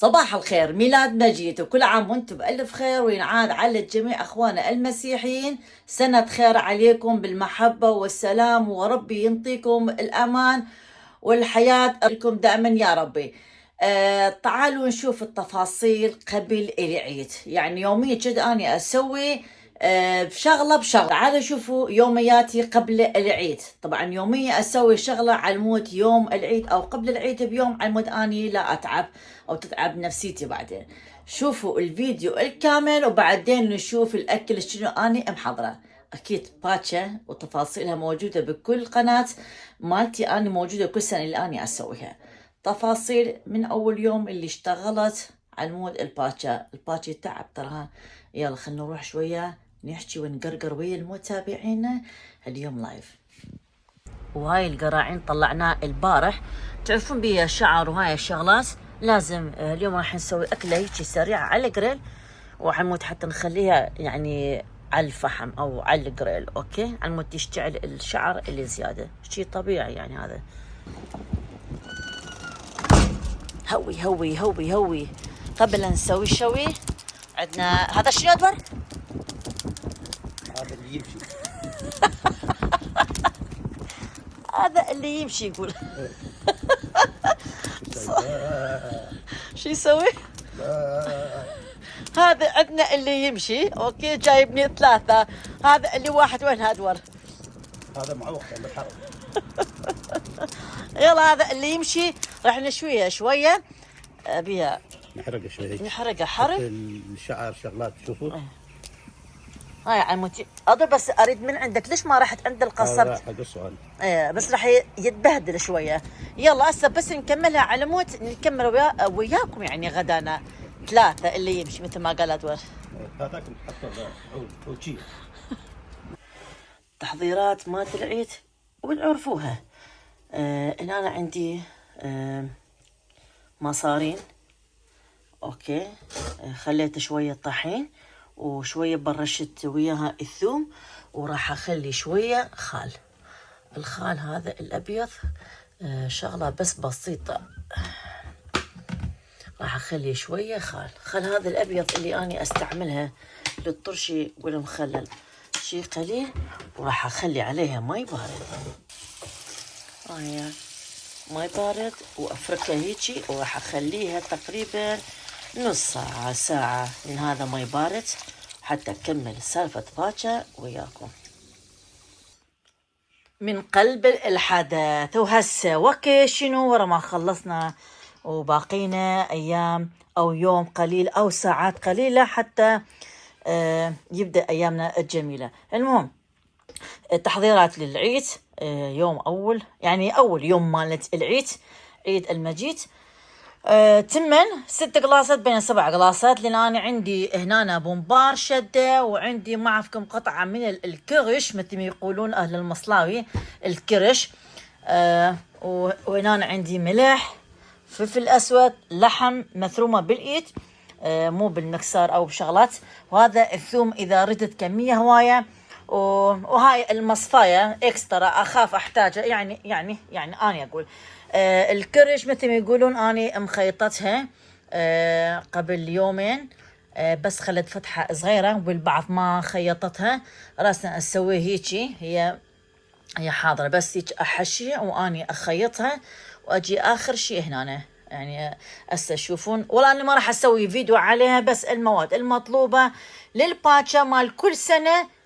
صباح الخير، ميلاد مجيد وكل عام وانتم بألف خير، وينعاد على جميع أخوانا المسيحيين سنة خير عليكم بالمحبة والسلام، وربي ينطيكم الأمان والحياة لكم دائما يا ربي. تعالوا نشوف التفاصيل قبل العيد. يعني يوميا كده أنا أسوي بشغلة بشغلة. تعالوا شوفوا يومياتي قبل العيد. طبعا يوميا أسوي شغلة على مود يوم العيد أو قبل العيد بيوم، على مود أني لا أتعب أو تتعب نفسيتي. بعدين شوفوا الفيديو الكامل وبعدين نشوف الأكل شنو أني محضرة. أكيد باتشا وتفاصيلها موجودة بكل قناة مالتي، أنا موجودة كل سنة اللي أنا أسويها. تفاصيل من أول يوم اللي اشتغلت على مود الباتشا تعب تراها. يلا خلنا نروح شوية نحكي ونقرقر ويا المتابعين اليوم لايف. وهاي القراعين طلعناه البارح، تعرفون بيها شعر وهاي الشغلات. لازم اليوم راح نسوي أكلة هيجي سريعة على الجريل، وحنموت حتى نخليها يعني على الفحم أو على الجريل. أوكي، حنموت تشتعل الشعر اللي زيادة، شي طبيعي يعني. هذا هوي هوي هوي هوي. قبل أن نسوي الشوي عندنا هذا شنو أدور؟ هذا اللي يمشي. هذا اللي يمشي يقول. شو يسوي؟ هذا عندنا اللي يمشي. اوكي، جايبني ثلاثة. هذا اللي واحد وين هدور؟ هذا معوق عند الحرب. يلا هذا اللي يمشي راح نشويه شوية بيها، نحرقه شوي، نحرقه حرق. الشعر شغلات تشوفوا. هاي عموتي اضرب، بس اريد من عندك ليش ما رحت عند القصب؟ راح اقصه ايه بس راح يتبهدل شوية. يلا هسه بس نكملها على مود نكمل وياكم يعني غدانا. ثلاثة اللي يمشي مثل ما قال ادوار. هذاك نحطه عود شي. تحضيرات مالت العيد وبنعرفوها. هنا أنا عندي مصارين. اوكي، خليت شوية طحين وشوية برشت وياها الثوم، وراح اخلي شوية خال. الخال هذا الابيض شغلة بس بسيطة. راح اخلي شوية خال هذا الابيض اللي اني استعملها للطرشي والمخلل، شي قليل. وراح اخلي عليها ماي بارد. هاي ماي بارد وافركها هيجي، وراح اخليها تقريبا نص ساعة من هذا ماي بارد حتى اكمل سالفة باتشا وياكم من قلب الحدث. وهسه وقت شنو ورا ما خلصنا وباقينا ايام او يوم قليل او ساعات قليلة حتى يبدأ ايامنا الجميلة. المهم التحضيرات للعيد. يوم أول يعني أول يوم مالت العيد، عيد المجيد. تمن 6 قلاصات بين 7 قلاصات، لأن أنا عندي هنا بومبار شدة، وعندي معكم قطعة من الكرش مثل ما يقولون أهل المصلاوي الكرش. وهنا عندي ملح، فلفل أسود، لحم مثرومة بالإيد مو بالمكسر أو بشغلات، وهذا الثوم إذا ردت كمية هواية، وهاي المصفاية اكسترا اخاف احتاجها. يعني اني اقول الكرش مثل ما يقولون اني مخيطتها قبل يومين، بس خلت فتحة صغيرة والبعض ما خيطتها. راسنا اسوي هيجي، هي حاضرة بس هيك احشيها واني اخيطها واجي اخر شيء هنا. يعني هسه تشوفون، والله اني ما راح اسوي فيديو عليها، بس المواد المطلوبة للباتشا مال كل سنة.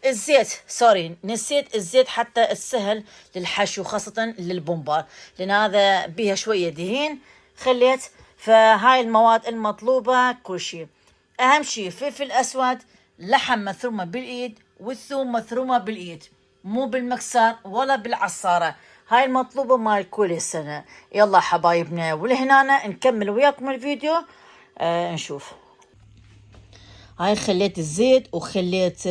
الزيت، سوري نسيت الزيت حتى السهل للحشو خاصة للبومبار، لأن هذا بيها شوية دهين خليت. فهاي المواد المطلوبة كل شيء. أهم شيء فلفل أسود، لحم مثرومة بالإيد، والثوم مثرومة بالإيد مو بالمكسر ولا بالعصارة. هاي المطلوبة مال كل سنة. يلا حبايبنا ولهنا نكمل وياكم الفيديو. نشوف. هاي خليت الزيت وخليت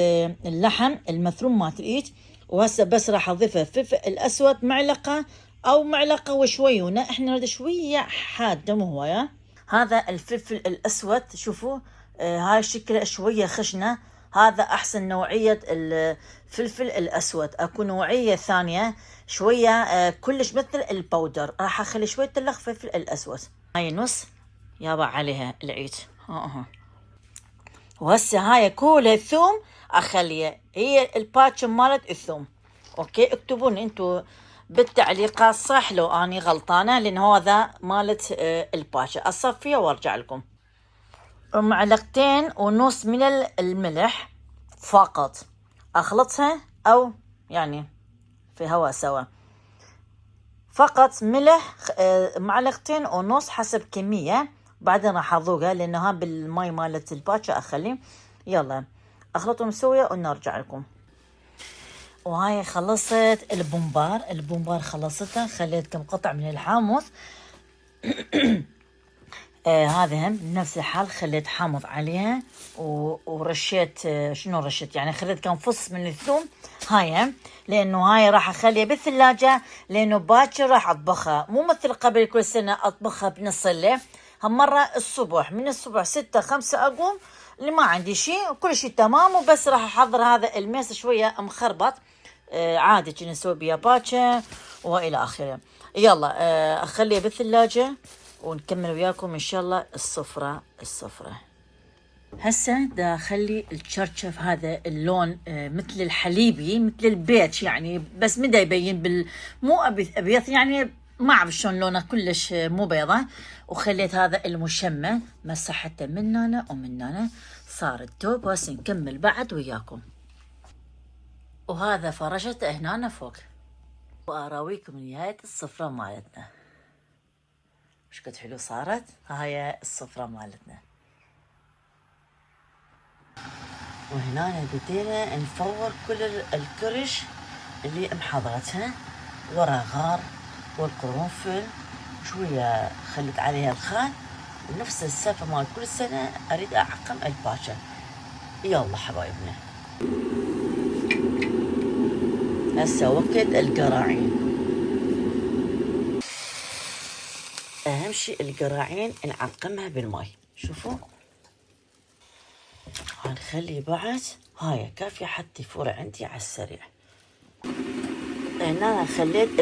اللحم المثروم مالت الايد، وهسه بس راح اضيفه فلفل الاسود معلقه او معلقه وشوي، احنا نريد شويه حاده مو هوايه. هذا الفلفل الاسود شوفوا هاي شكله شويه خشنه، هذا احسن نوعيه الفلفل الاسود. اكو نوعيه ثانيه شويه كلش مثل البودر. راح اخلي شويه فلفل الاسود. هاي نص يابا عليها العيد. وهسه هاي كلها الثوم اخليها هي الباتش مالت الثوم. اوكي اكتبون انتو بالتعليقات صح لو اني غلطانه، لان هذا مالت الباتش. اصفيها وارجع لكم. معلقتين ونص من الملح فقط، اخلطها او يعني في هواء سوا. فقط ملح معلقتين ونص حسب كمية. بعدين راح اذوقها لانها بالماي مالت الباتشا اخلي. يلا اخلطهم سوية ونرجع لكم. وهاي خلصت البومبار خلصتها، خليت كم قطع من الحامض. هذا هم نفس الحال خليت حامض عليها ورشيت شنو رشيت يعني خليت كم فص من الثوم. هاي لانه هاي راح اخليها بالثلاجة لانه باكر راح اطبخها، مو مثل قبل كل سنة اطبخها بنص الليل. هالمرة الصبح من الصبح 6 5 اقوم اللي ما عندي شيء كل شيء تمام، وبس راح احضر هذا الميس شوية مخربط عادي كنا نسوي بيها باكر والى اخره. يلا اخليها بالثلاجة ونكمل وياكم ان شاء الله السفرة. هسه دا اخلي الشرشف هذا اللون مثل الحليبي مثل البيت يعني، بس مدا يبين مو ابيض يعني، ما اعرف شلون لونه كلش مو بيضة. وخليت هذا المشمع مسحته من هنا ومن هنا صار التوب. وهسه نكمل بعد وياكم. وهذا فرشته هنا فوق. واراويكم نهاية السفرة مالتنا مش قد حلو صارت. هاي السفرة مالتنا. وهنا بدينا نفور كل الكرش اللي محضرتها، ورا غار والقرنفل شوية خلت عليها الخال. ونفس السالفة مال كل سنة أريد أعقم الباشا. يلا حبايبنا هسه وقت القراعين. أهم شيء القراعين نعقمها بالماء. شوفوا هنخلي بعد هاي كافية حتى يفور عندي على السريع. هنا أنا خليت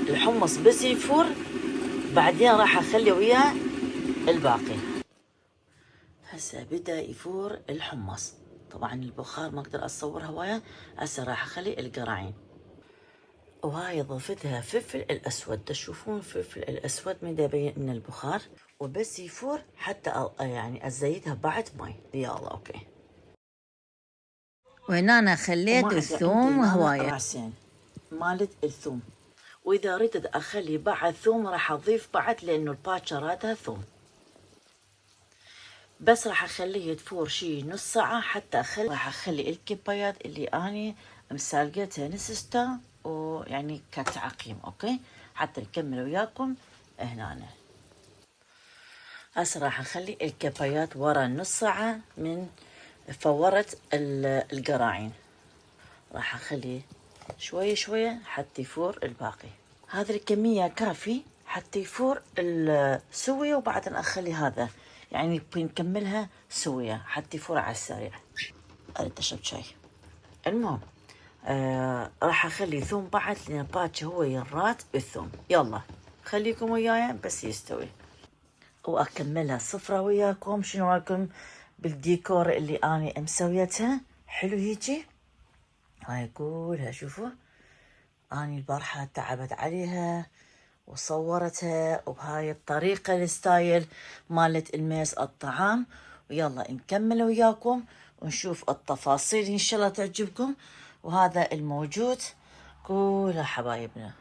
الحمص بس يفور بعدين راح أخلي وياه الباقي. هسه بدأ يفور الحمص، طبعا البخار ما أقدر أصور هواية. هسه راح أخلي القراعين. وهاي ضفتها فلفل الأسود. تشوفون فلفل الأسود من يبين من البخار، وبس يفور حتى يعني أزيدها بعد ماي. يلا أوكي. وهنا أنا خليت الثوم هواية راسين مالت الثوم. وإذا ردت أخلي بعد ثوم راح أضيف بعد لأنه الباتشا رادها ثوم. بس راح أخليه تفور شي نص ساعة حتى راح أخلي الكبايات اللي أني مسالقتها نسستها ويعني كتعقيم. أوكي حتى نكمل وياكم هنا. هسه راح أخلي الكبايات ورا نص ساعة من فورت القراعين. راح أخليه شوية شوية حتى يفور الباقي. هذه الكمية كافي حتى يفور السوية، وبعدين أخلي هذا يعني بنكملها سوية حتى يفور على السريع. أريد أشرب شاي. المهم راح أخلي ثوم بعد لأن باكر هو يرات بالثوم. يلا خليكم وياي بس يستوي وأكملها السفرة وياكم. شنو رايكم بالديكور اللي أنا مسويتها؟ حلو هيجي. هاي كلها شوفوا أنا البارحة تعبت عليها وصورتها وبهاي الطريقة الستايل مالت الميس الطعام. ويلا نكمل وياكم ونشوف التفاصيل إن شاء الله تعجبكم. وهذا الموجود كلها حبايبنا.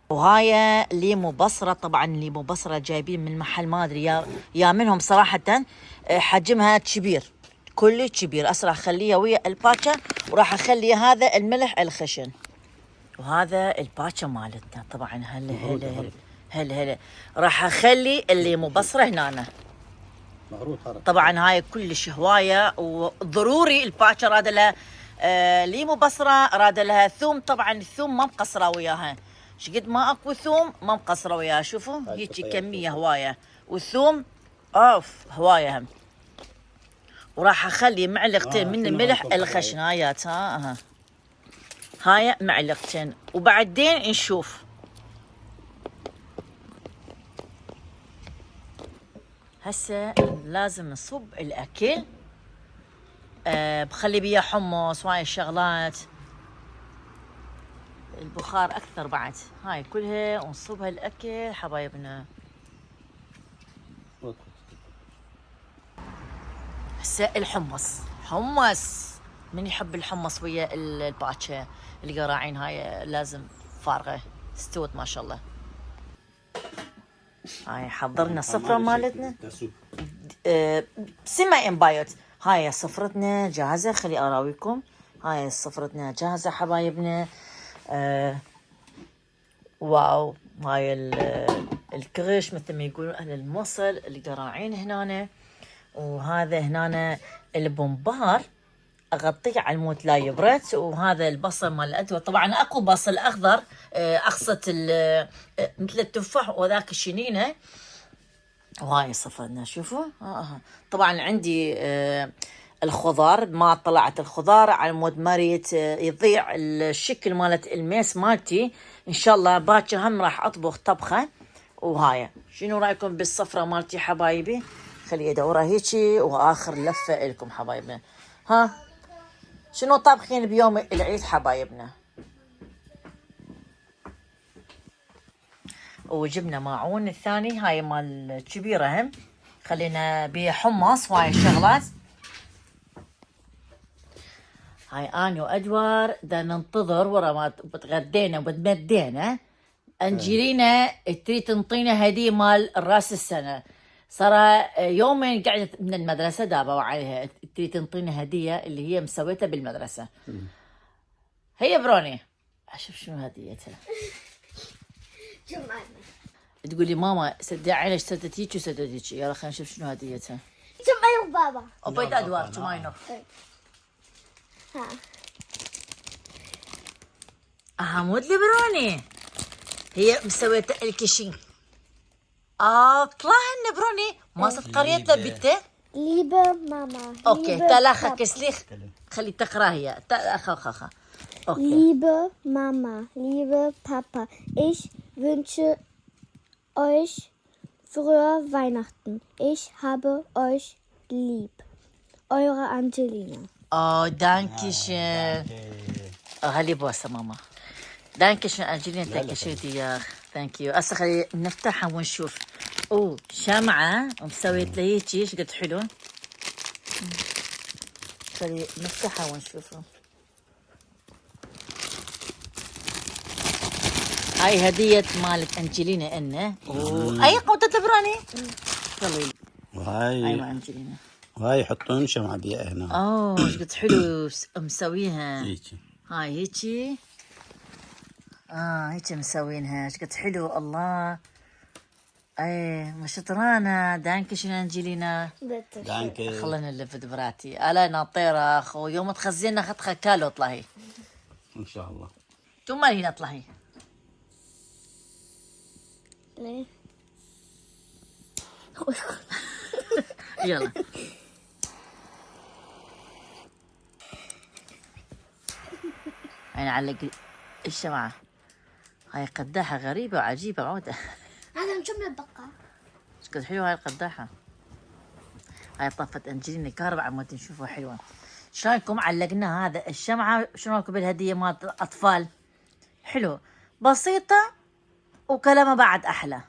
وهاي ليمو بصرة، طبعا ليمو بصرة جايبين من محل ما ادري يا منهم صراحة. حجمها كبير كل كبير. راح اخليها ويا الباتشا وراح اخلي هذا الملح الخشن. وهذا الباتشا مالتنا طبعا. هلا راح اخلي الليمو بصرة هنا. طبعا هاي كلش هواية وضروري. الباتشا راد لها ليمو بصرة، راد لها ثوم. طبعا الثوم ما مقصرة وياها، شقد ما اكو ثوم ما مقصره وياها. شوفوا هيجي كميه هوايه والثوم هوايه هم. وراح اخلي معلقتين من الملح الخشنايات. هاي معلقتين وبعدين نشوف. هسه لازم نصب الاكل. بخلي بيها حمص وهاي الشغلات، البخار اكثر بعد. هاي كلها ونصبها الاكل حبايبنا. هسه الحمص، حمص من يحب الحمص ويا الباتشا القراعين هاي لازم فارغه استوت ما شاء الله. هاي حضرنا الصفرة مالتنا سما امبايوت. هاي صفرتنا جاهزة، خلي اراويكم. هاي صفرتنا جاهزة حبايبنا. واو، هاي الكرش مثل ما يقولون اهل الموصل القراعين هنا. وهذا هنا البومبار اغطيه على الموت لا يبرد. وهذا البصل مال الادوى، طبعا اكو بصل اخضر اقصت مثل التفاح وذاك الشنينه. وهاي صفرنا شوفوا. طبعا عندي الخضار، ما طلعت الخضار على مود مريت يضيع الشكل مالت الميس مالتي. ان شاء الله باكر هم راح اطبخ طبخه. وهاي شنو رايكم بالصفرة مالتي حبايبي؟ خلي ادورها هيجي واخر لفه لكم حبايبنا. ها شنو طابخين بيوم العيد حبايبنا؟ وجبنا ماعون الثاني، هاي مال كبيرة هم، خلينا بيها حمص وهاي الشغلات. هاي اني وادوار دا ننتظر ورا ما تغدينا وتمدينا. انجلينا تريد تنطينا هدية مال راس السنة. صار يومين قعدت من المدرسة دابا عليها تريد تنطينا هدية اللي هي مسويتها بالمدرسة. هي بروني اشوف شنو هديتها. تقولي ماما صدقي ليش سدت هيك وسدت هيك. يلا خلينا نشوف شنو هديتها. شمعي بابا. وبيت ادوار شماينو. حمود البروني هي مسويت الكشين. طلعن بروني ما صرت قريتها بنته. Liebe Mama. اوكي تلاخا كسليخ خلي تقرا هي اخا. اوكي. Liebe Mama, liebe Papa, ich wünsche euch frohe Weihnachten. Ich habe euch lieb. Eure Angelina. دانكيشن. هلي بوسه ماما. دانكيشن انجلينا تاكشيت يا ثانك يو. هسه خلي نفتحها ونشوف. شمعة ومسويت لي هيك ايش قد حلو. خلي نفتحها ونشوفه. هاي هدية مالت انجلينا إنه. اي قوتة البراني. يلا هاي مع انجلينا. وهاي يحطون شمعة بيئة هنا. ايش قد حلو مسويها. هيجي. هاي هيجي. هيك مسوينها ايش قد حلو. الله ما شطرانه. دانكشن انجلينا. دانكي. خلينا نلف دبراتي الا ناطيره اخو. يوم تخزينا خطخه كالو طلعي ان شاء الله. ثم هنا طلعي. ليه؟ يلا هاي نعلق الشمعة. هاي قداحة غريبة وعجيبة عودة. هذا نشم البقة. ايش قد حلوة هاي القداحة. هاي طفت انجلينا كهرباء عمود نشوفها حلوة. شلونكم علقنا هذا الشمعة؟ شلونكم بالهدية مال اطفال؟ حلو بسيطة وكلامها بعد احلى.